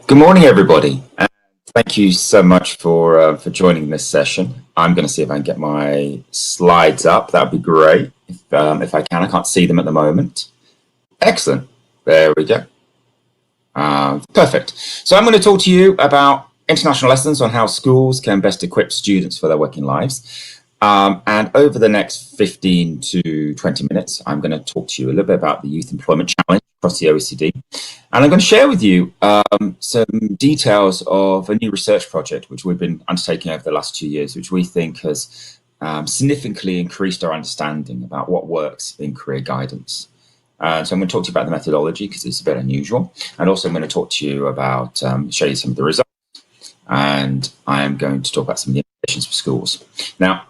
Good morning, everybody. And thank you so much for joining this session. I'm going to see if I can get my slides up. That would be great. If I can, I can't see them at the moment. Excellent. There we go. Perfect. So I'm going to talk to you about international lessons on how schools can best equip students for their working lives. And over the next 15 to 20 minutes, I'm going to talk to you a little bit about the Youth Employment Challenge across the OECD. And I'm going to share with you some details of a new research project which we've been undertaking over the last 2 years, which we think has significantly increased our understanding about what works in career guidance. So I'm going to talk to you about the methodology because it's a bit unusual. And also I'm going to talk to you about, show you some of the results. And I am going to talk about some of the implications for schools. Now,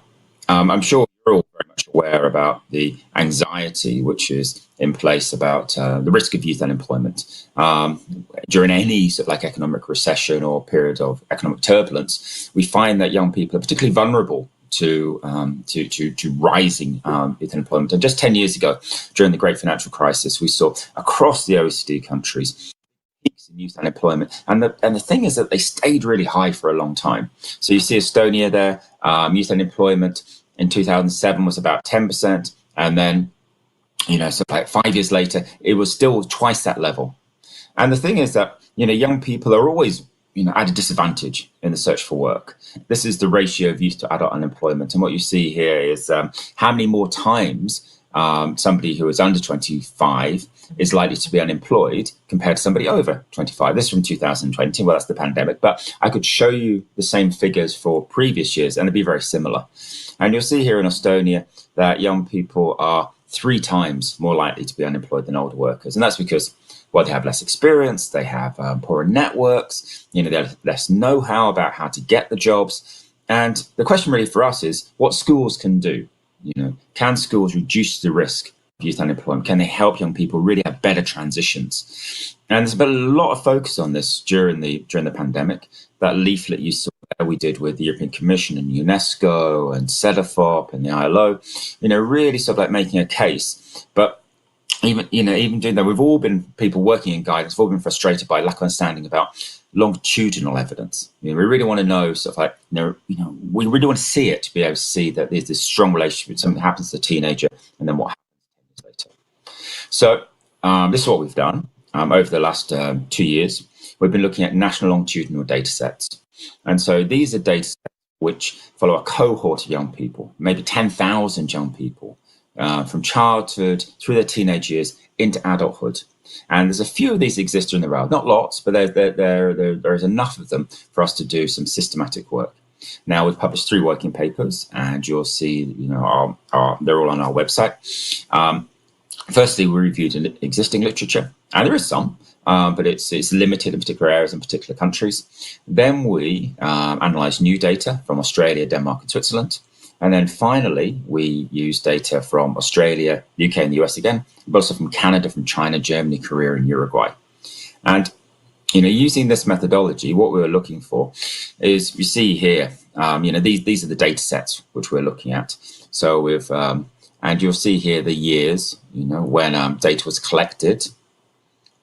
I'm sure you're all very much aware about the anxiety which is in place about the risk of youth unemployment. During any sort of like economic recession or period of economic turbulence, we find that young people are particularly vulnerable to rising youth unemployment. And just 10 years ago, during the great financial crisis, we saw across the OECD countries peaks in youth unemployment. And the thing is that they stayed really high for a long time. So you see Estonia there, youth unemployment in 2007 was about 10%. And then, so like 5 years later, it was still twice that level. And the thing is that, young people are always, at a disadvantage in the search for work. This is the ratio of youth to adult unemployment. And what you see here is how many more times somebody who is under 25 is likely to be unemployed compared to somebody over 25. This is from 2020. Well, that's the pandemic. But I could show you the same figures for previous years, and it'd be very similar. And you'll see here in Estonia that young people are 3 times more likely to be unemployed than older workers. And that's because, well, they have less experience, they have poorer networks, they have less know-how about how to get the jobs. And the question really for us is what schools can do. Can schools reduce the risk of youth unemployment? Can they help young people really have better transitions? And there's been a lot of focus on this during the pandemic. That leaflet you saw we did with the European Commission and UNESCO and CEDEFOP and the ILO, really sort of like making a case. But even doing that, we've all been people working in guidance, we've all been frustrated by lack of understanding about longitudinal evidence. We really want to know sort of like, we really want to see it, to be able to see that there's this strong relationship with something that happens to a teenager and then what happens later. So this is what we've done over the last 2 years. We've been looking at national longitudinal data sets. And so these are data sets which follow a cohort of young people, maybe 10,000 young people, from childhood through their teenage years into adulthood. And there's a few of these exist in the world, not lots, but there is enough of them for us to do some systematic work. Now we've published 3 working papers, and you'll see, they're all on our website. Firstly, we reviewed existing literature, and there is some, but it's limited in particular areas in particular countries. Then we analysed new data from Australia, Denmark, and Switzerland. And then finally, we use data from Australia, UK, and the US again, but also from Canada, from China, Germany, Korea, and Uruguay. And using this methodology, what we were looking for is, you see here, these are the data sets which we're looking at. So we've and you'll see here the years, when data was collected,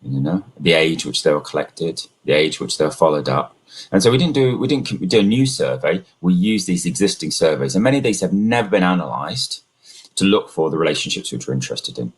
the age which they were collected, the age which they were followed up. And so we didn't do a new survey. We used these existing surveys, and many of these have never been analysed to look for the relationships which we're interested in.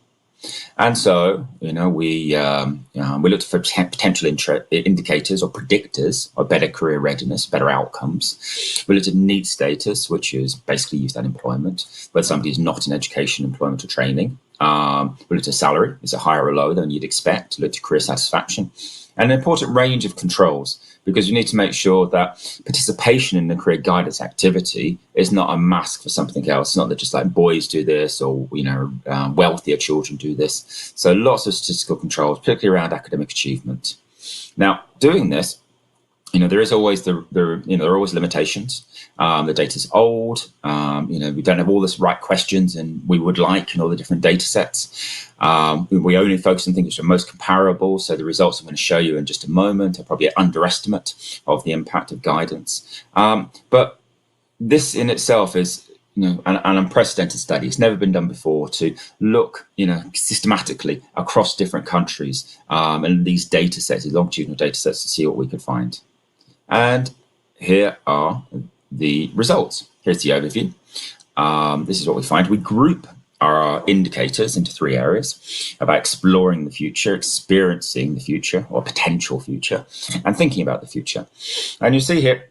And so, we looked for potential indicators or predictors of better career readiness, better outcomes. We looked at need status, which is basically youth unemployment, whether somebody is not in education, employment, or training. We looked at salary, is it higher or lower than you'd expect? We looked at career satisfaction, and an important range of controls, because you need to make sure that participation in the career guidance activity is not a mask for something else. It's not that just like boys do this or, wealthier children do this. So lots of statistical controls, particularly around academic achievement. Now, doing this, there is always there are always limitations. The data's old. We don't have all the right questions and we would like in all the different data sets. We only focus on things which are most comparable. So the results I'm going to show you in just a moment are probably an underestimate of the impact of guidance. But this in itself is, an unprecedented study. It's never been done before to look, systematically across different countries and these data sets, these longitudinal data sets, to see what we could find. And here are the results. Here's the overview. This is what we find. We group our indicators into 3 areas about exploring the future, experiencing the future or potential future, and thinking about the future. And you see here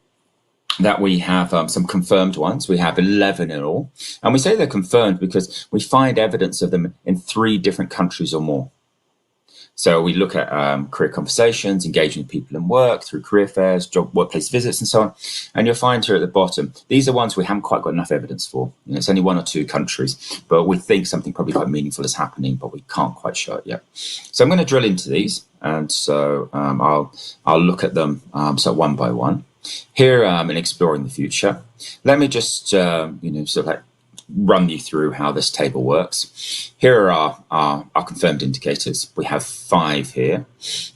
that we have some confirmed ones. We have 11 in all. And we say they're confirmed because we find evidence of them in 3 different countries or more. So we look at career conversations, engaging with people in work through career fairs, job workplace visits, and so on. And you'll find here at the bottom, these are ones we haven't quite got enough evidence for. It's only 1 or 2 countries, but we think something probably quite meaningful is happening, but we can't quite show it yet. So I'm going to drill into these, and so I'll look at them so one by one. Here in exploring the future, let me just run you through how this table works. Here are our confirmed indicators. We have 5 here.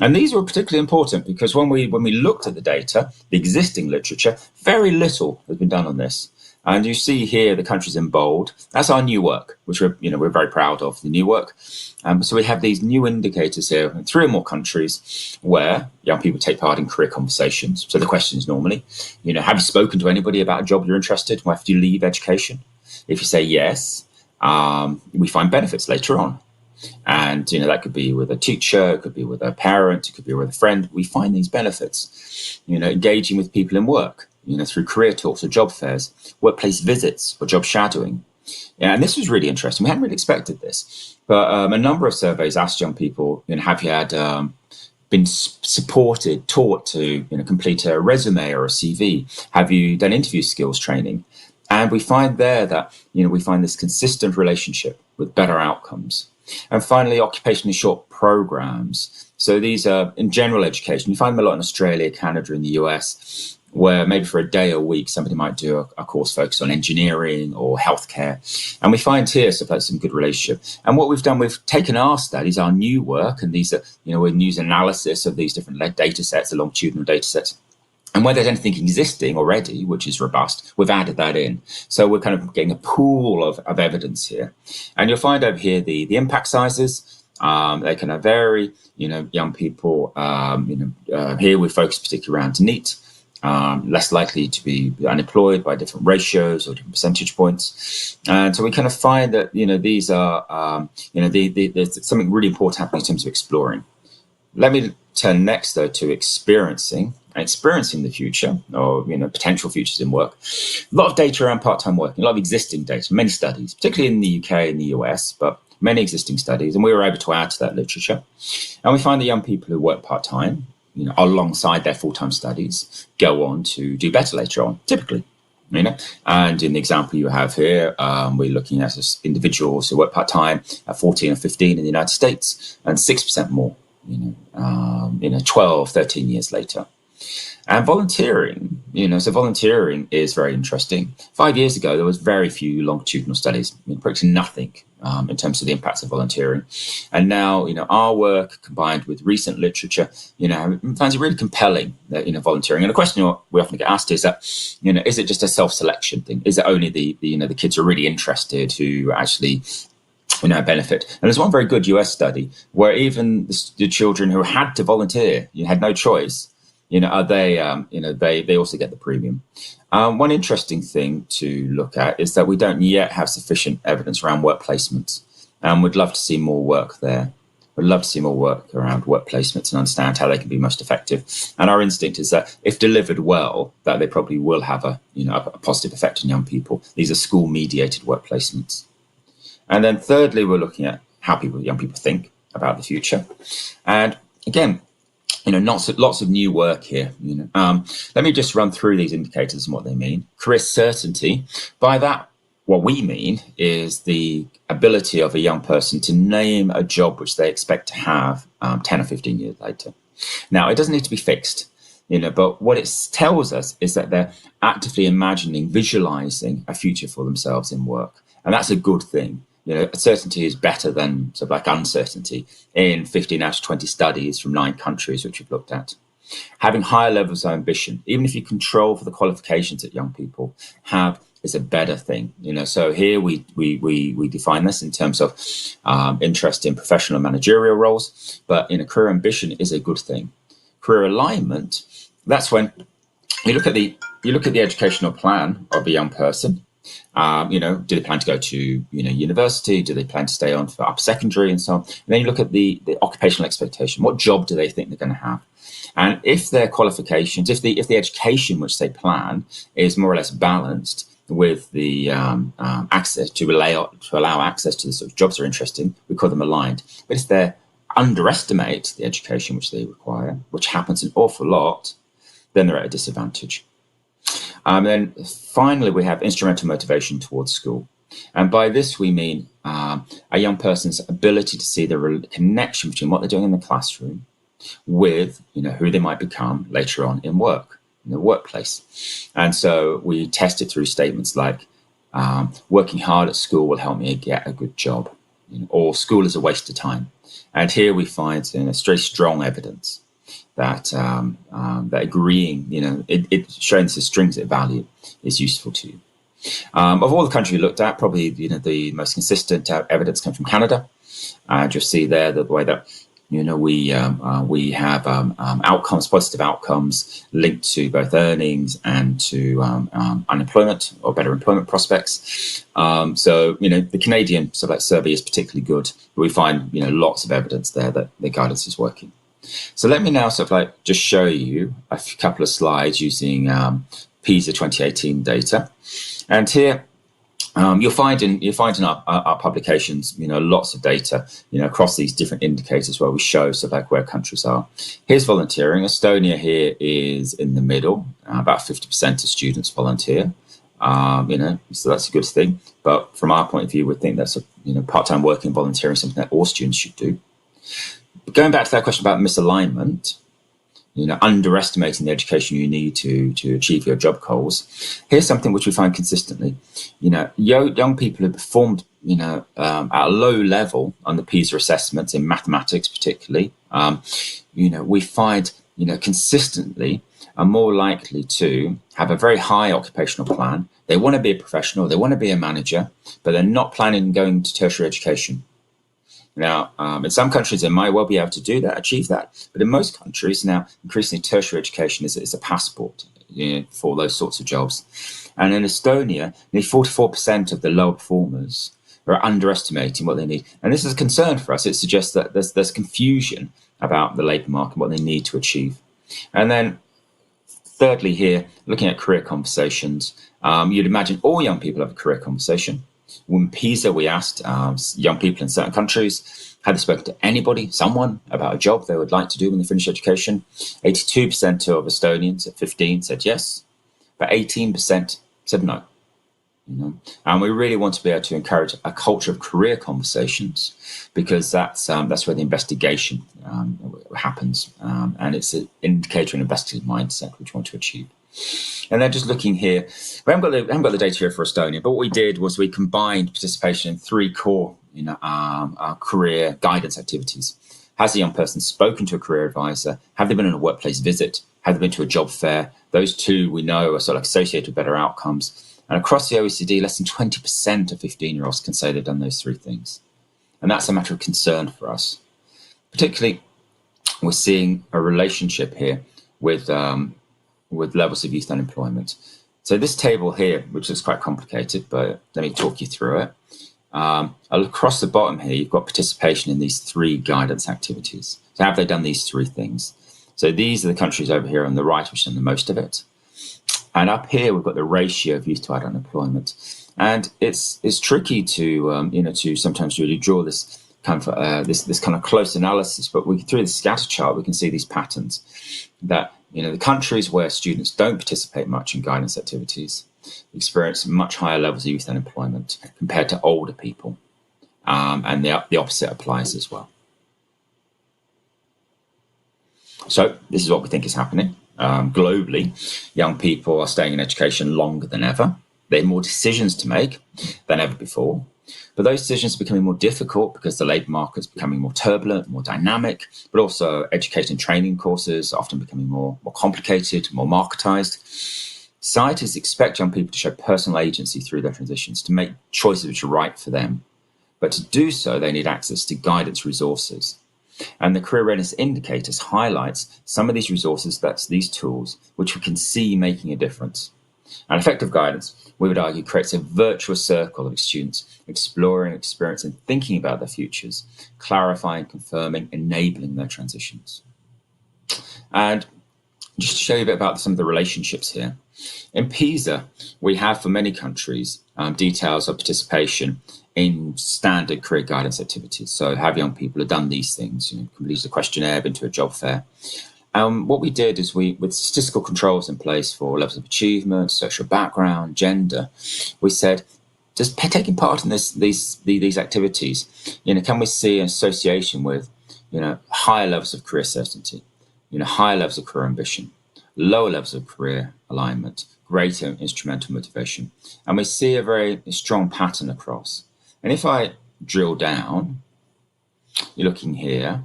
And these were particularly important because when we looked at the data, the existing literature, very little has been done on this. And you see here the countries in bold. That's our new work, which we're very proud of, the new work. So we have these new indicators here in 3 or more countries where young people take part in career conversations. So the question is normally, have you spoken to anybody about a job you're interested in after you leave education? If you say yes, we find benefits later on. And, that could be with a teacher, it could be with a parent, it could be with a friend. We find these benefits, engaging with people in work, through career talks or job fairs, workplace visits or job shadowing. Yeah, and this was really interesting. We hadn't really expected this. But a number of surveys asked young people, have you had been supported, taught to complete a resume or a CV? Have you done interview skills training? And we find there that, we find this consistent relationship with better outcomes. And finally, occupationally short programs. So these are in general education. You find them a lot in Australia, Canada, and the US, where maybe for a day or week, somebody might do a course focused on engineering or healthcare. And we find here some good relationship. And what we've done, we've taken our studies, our new work, and these are, we're using analysis of these different data sets, the longitudinal data sets. And where there's anything existing already, which is robust, we've added that in. So we're kind of getting a pool of evidence here. And you'll find over here the impact sizes. They can vary, young people, here we focus particularly around NEET, less likely to be unemployed by different ratios or different percentage points. And so we kind of find that, these are, there's something really important happening in terms of exploring. Let me turn next, though, to experiencing the future or, potential futures in work. A lot of data around part-time work, a lot of existing data, many studies, particularly in the UK and the US, but many existing studies. And we were able to add to that literature. And we find that young people who work part-time, alongside their full-time studies, go on to do better later on, typically. And in the example you have here, we're looking at individuals who work part-time at 14 or 15 in the United States and 6% more, 12, 13 years later. And volunteering, so volunteering is very interesting. 5 years ago, there was very few longitudinal studies, practically nothing in terms of the impacts of volunteering. And now, our work combined with recent literature, finds it really compelling that, volunteering. And the question we often get asked is that, is it just a self-selection thing? Is it only the kids who are really interested who actually benefit? And there's one very good US study where even the children who had to volunteer, had no choice, they also get the premium. One interesting thing to look at is that we don't yet have sufficient evidence around work placements, and we'd love to see more work there. We'd love to see more work around work placements and understand how they can be most effective. And our instinct is that if delivered well, that they probably will have a positive effect on young people. These are school-mediated work placements. And then thirdly, we're looking at how young people think about the future. And again, lots of new work here. Let me just run through these indicators and what they mean. Career certainty. By that, what we mean is the ability of a young person to name a job which they expect to have 10 or 15 years later. Now, it doesn't need to be fixed, but what it tells us is that they're actively imagining, visualizing a future for themselves in work. And that's a good thing. Certainty is better than sort of like uncertainty in 15 out of 20 studies from 9 countries, which we've looked at. Having higher levels of ambition, even if you control for the qualifications that young people have is a better thing. So here we define this in terms of interest in professional and managerial roles, but career ambition is a good thing. Career alignment, that's when you look at the educational plan of a young person. Do they plan to go to university? Do they plan to stay on for upper secondary and so on? And then you look at the occupational expectation. What job do they think they're going to have? And if their qualifications, if the education which they plan is more or less balanced with the access to allow access to the sort of jobs they're interested in, we call them aligned. But if they underestimate the education which they require, which happens an awful lot, then they're at a disadvantage. Then finally, we have instrumental motivation towards school. And by this, we mean a young person's ability to see the connection between what they're doing in the classroom with who they might become later on in work, in the workplace. And so we test it through statements like, working hard at school will help me get a good job, or school is a waste of time. And here we find very strong evidence that that agreeing, it showing this extrinsic value is useful to you. Of all the countries we looked at, probably the most consistent evidence comes from Canada. You'll see there the way that we have outcomes, positive outcomes linked to both earnings and to unemployment or better employment prospects. So the Canadian survey is particularly good. But we find lots of evidence there that the guidance is working. So let me now just show you a couple of slides using PISA 2018 data. And here you'll find in our publications, lots of data, across these different indicators where we show where countries are. Here's volunteering. Estonia here is in the middle. About 50% of students volunteer. So that's a good thing. But from our point of view, we think that's part-time working, volunteering, something that all students should do. But going back to that question about misalignment, underestimating the education you need to achieve your job goals. Here's something which we find consistently. Young people who performed, at a low level on the PISA assessments in mathematics, particularly, we find, consistently are more likely to have a very high occupational plan. They want to be a professional, they want to be a manager, but they're not planning on going to tertiary education. Now, in some countries, they might well be able to do that, achieve that. But in most countries now, increasingly tertiary education is a passport for those sorts of jobs. And in Estonia, nearly 44% of the lower performers are underestimating what they need. And this is a concern for us. It suggests that there's confusion about the labour market, what they need to achieve. And then thirdly here, looking at career conversations, you'd imagine all young people have a career conversation. When PISA, we asked young people in certain countries, had they spoken to anybody, someone, about a job they would like to do when they finish education? 82% of Estonians at 15 said yes, but 18% said no. And we really want to be able to encourage a culture of career conversations, because that's where the investigation happens, and it's an indicator of an investigative mindset which we want to achieve. And then just looking here, we haven't got the data here for Estonia, but what we did was we combined participation in three core career guidance activities. Has a young person spoken to a career advisor? Have they been on a workplace visit? Have they been to a job fair? Those two we know are associated with better outcomes. And across the OECD, less than 20% of 15-year-olds can say they've done those three things. And that's a matter of concern for us. Particularly, we're seeing a relationship here with levels of youth unemployment. So this table here, which is quite complicated, but let me talk you through it. Across the bottom here, you've got participation in these three guidance activities. So have they done these three things? So these are the countries over here on the right, which have done the most of it. And up here, we've got the ratio of youth to unemployment. And it's tricky to sometimes really draw this kind of close analysis, but through the scatter chart, we can see these patterns that the countries where students don't participate much in guidance activities experience much higher levels of youth unemployment compared to older people. And the opposite applies as well. So this is what we think is happening. Globally, young people are staying in education longer than ever. They have more decisions to make than ever before. But those decisions are becoming more difficult because the labour market is becoming more turbulent, more dynamic, but also education and training courses are often becoming more complicated, more marketised. Societies expect young people to show personal agency through their transitions, to make choices which are right for them. But to do so, they need access to guidance resources. And the Career Readiness Indicators highlights some of these resources, that's these tools, which we can see making a difference. And effective guidance, we would argue, creates a virtuous circle of students exploring, experiencing, thinking about their futures, clarifying, confirming, enabling their transitions. And just to show you a bit about some of the relationships here. In PISA, we have for many countries details of participation in standard career guidance activities. So have young people have done these things, completed a questionnaire, been to a job fair. What we did is with statistical controls in place for levels of achievement, social background, gender, we said, just taking part in these activities, can we see an association with, higher levels of career certainty, higher levels of career ambition, lower levels of career alignment, greater instrumental motivation. And we see a very strong pattern across. And if I drill down, you're looking here,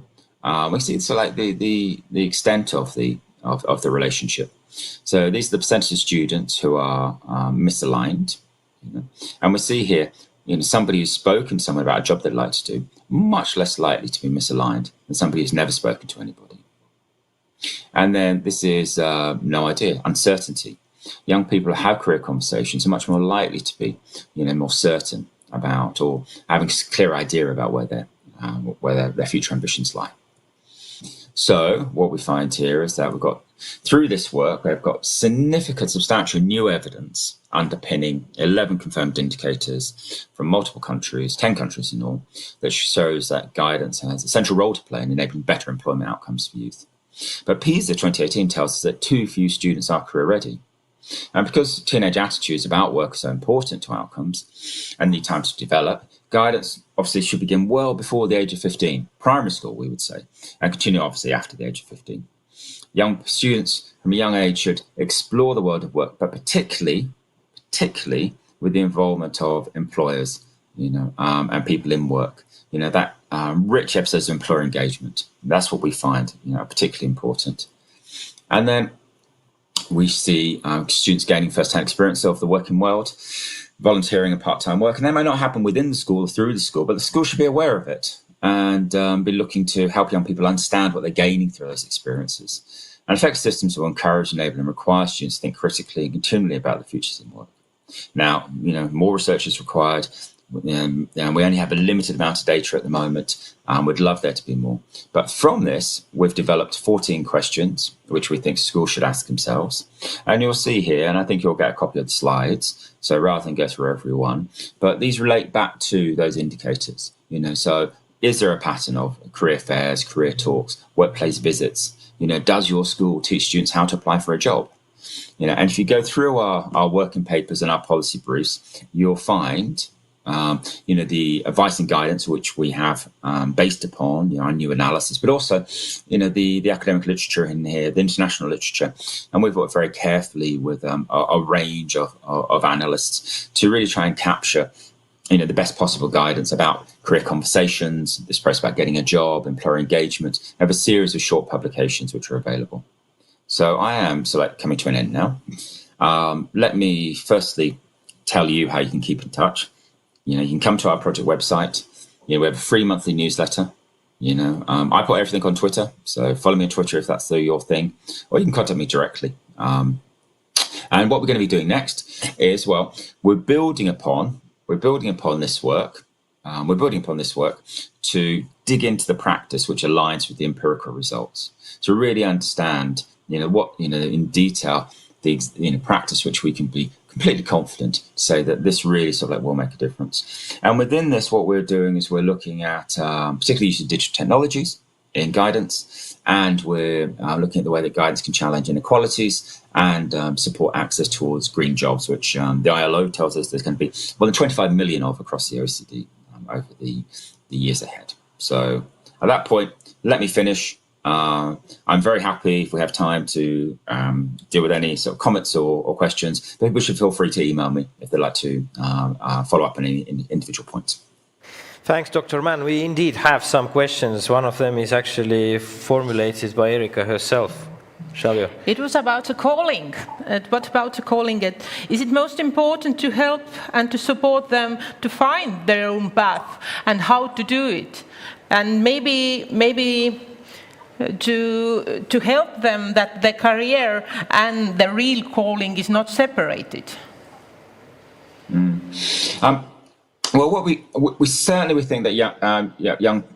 we see it's like the extent of the relationship. So these are the percentage of students who are misaligned. And we see here, somebody who's spoken to someone about a job they'd like to do, much less likely to be misaligned than somebody who's never spoken to anybody. And then this is no idea, uncertainty. Young people who have career conversations are much more likely to be, more certain about or having a clear idea about where their future ambitions lie. So what we find here is that through this work, we've got significant, substantial new evidence underpinning 11 confirmed indicators from multiple countries, 10 countries in all, that shows that guidance has a central role to play in enabling better employment outcomes for youth. But PISA 2018 tells us that too few students are career ready. And because teenage attitudes about work are so important to outcomes and need time to develop, guidance obviously should begin well before the age of 15, primary school, we would say, and continue obviously after the age of 15. Young students from a young age should explore the world of work, but particularly with the involvement of employers, and people in work, that rich episodes of employer engagement. That's what we find, particularly important. And then we see students gaining first-hand experience of the working world, volunteering and part-time work. And that might not happen within the school or through the school, but the school should be aware of it and be looking to help young people understand what they're gaining through those experiences. And effective systems will encourage, enable, and require students to think critically and continually about the futures in work. Now, more research is required. And we only have a limited amount of data at the moment. We'd love there to be more. But from this, we've developed 14 questions, which we think schools should ask themselves. And you'll see here, and I think you'll get a copy of the slides, so rather than go through every one, but these relate back to those indicators. So is there a pattern of career fairs, career talks, workplace visits? Does your school teach students how to apply for a job? And if you go through our working papers and our policy briefs, you'll find the advice and guidance which we have based upon our new analysis, but also the academic literature in here, the international literature, and we've worked very carefully with a range of analysts to really try and capture the best possible guidance about career conversations, this process about getting a job, employer engagement. I have a series of short publications which are available. So I am coming to an end now. Let me firstly tell you how you can keep in touch. You can come to our project website. We have a free monthly newsletter. I put everything on Twitter, so follow me on Twitter if that's your thing, or you can contact me directly. And what we're going to be doing next is, we're building upon this work. We're building upon this work to dig into the practice which aligns with the empirical results, to really understand, in detail, the practice which we can be completely confident to say that this really will make a difference. And within this, what we're doing is we're looking at particularly use of digital technologies in guidance, and we're looking at the way that guidance can challenge inequalities and support access towards green jobs, which the ILO tells us there's going to be more than 25 million of across the OECD over the years ahead. So at that point, let me finish. I'm very happy if we have time to deal with any sort of comments or questions. People should feel free to email me if they'd like to follow up on any individual points. Thanks, Dr. Mann. We indeed have some questions. One of them is actually formulated by Erika herself. Shalvio. It was about the calling. What about the calling? Is it most important to help and to support them to find their own path and how to do it? And maybe to help them that their career and their real calling is not separated. Well, what we certainly think that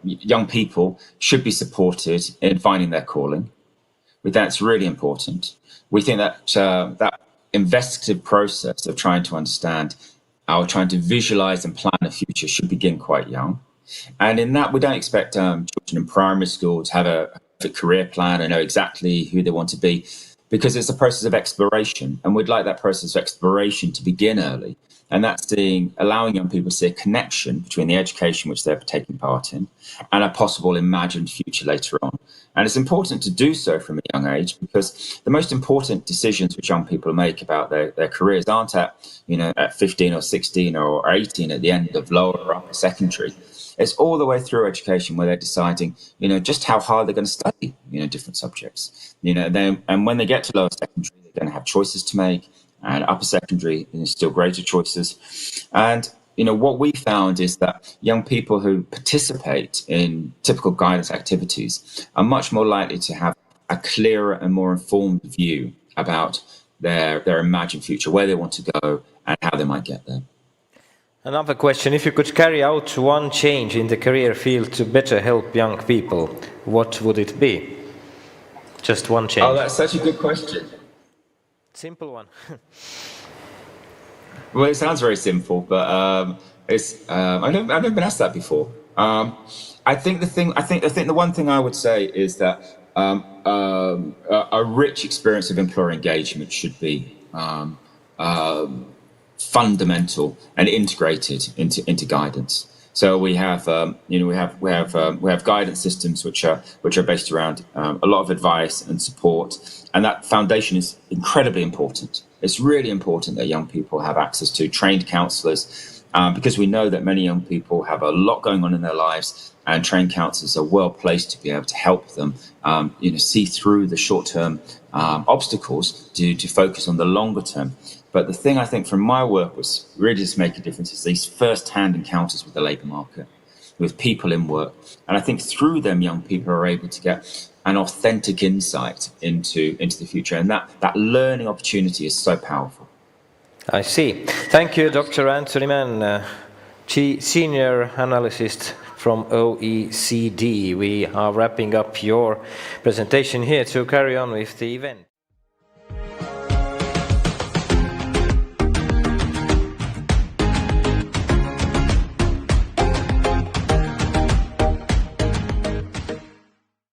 young people should be supported in finding their calling. That's really important. We think that that investigative process of trying to understand or trying to visualize and plan a future should begin quite young. And in that, we don't expect children in primary school to have a career plan and know exactly who they want to be, because it's a process of exploration, and we'd like that process of exploration to begin early. And that's allowing young people to see a connection between the education which they're taking part in and a possible imagined future later on. And it's important to do so from a young age, because the most important decisions which young people make about their careers aren't at 15 or 16 or 18 at the end of lower or upper secondary. It's all the way through education where they're deciding, just how hard they're going to study, different subjects. And when they get to lower secondary, they're going to have choices to make, and upper secondary, still greater choices. And what we found is that young people who participate in typical guidance activities are much more likely to have a clearer and more informed view about their imagined future, where they want to go and how they might get there. Another question: if you could carry out one change in the career field to better help young people, what would it be? Just one change. Oh, that's such a good question. Simple one. Well, it sounds very simple, but I've never been asked that before. I think the one thing I would say is that a rich experience of employer engagement should be fundamental and integrated into guidance. So we have guidance systems which are based around a lot of advice and support, and that foundation is incredibly important. It's really important that young people have access to trained counsellors, because we know that many young people have a lot going on in their lives, and trained counsellors are well placed to be able to help them see through the short-term obstacles to focus on the longer term. But the thing I think from my work was really just make a difference is these first-hand encounters with the labour market, with people in work. And I think through them, young people are able to get an authentic insight into the future. And that learning opportunity is so powerful. I see. Thank you, Dr. Anthony Mann'i, Senior Analyst from OECD. We are wrapping up your presentation here to carry on with the event.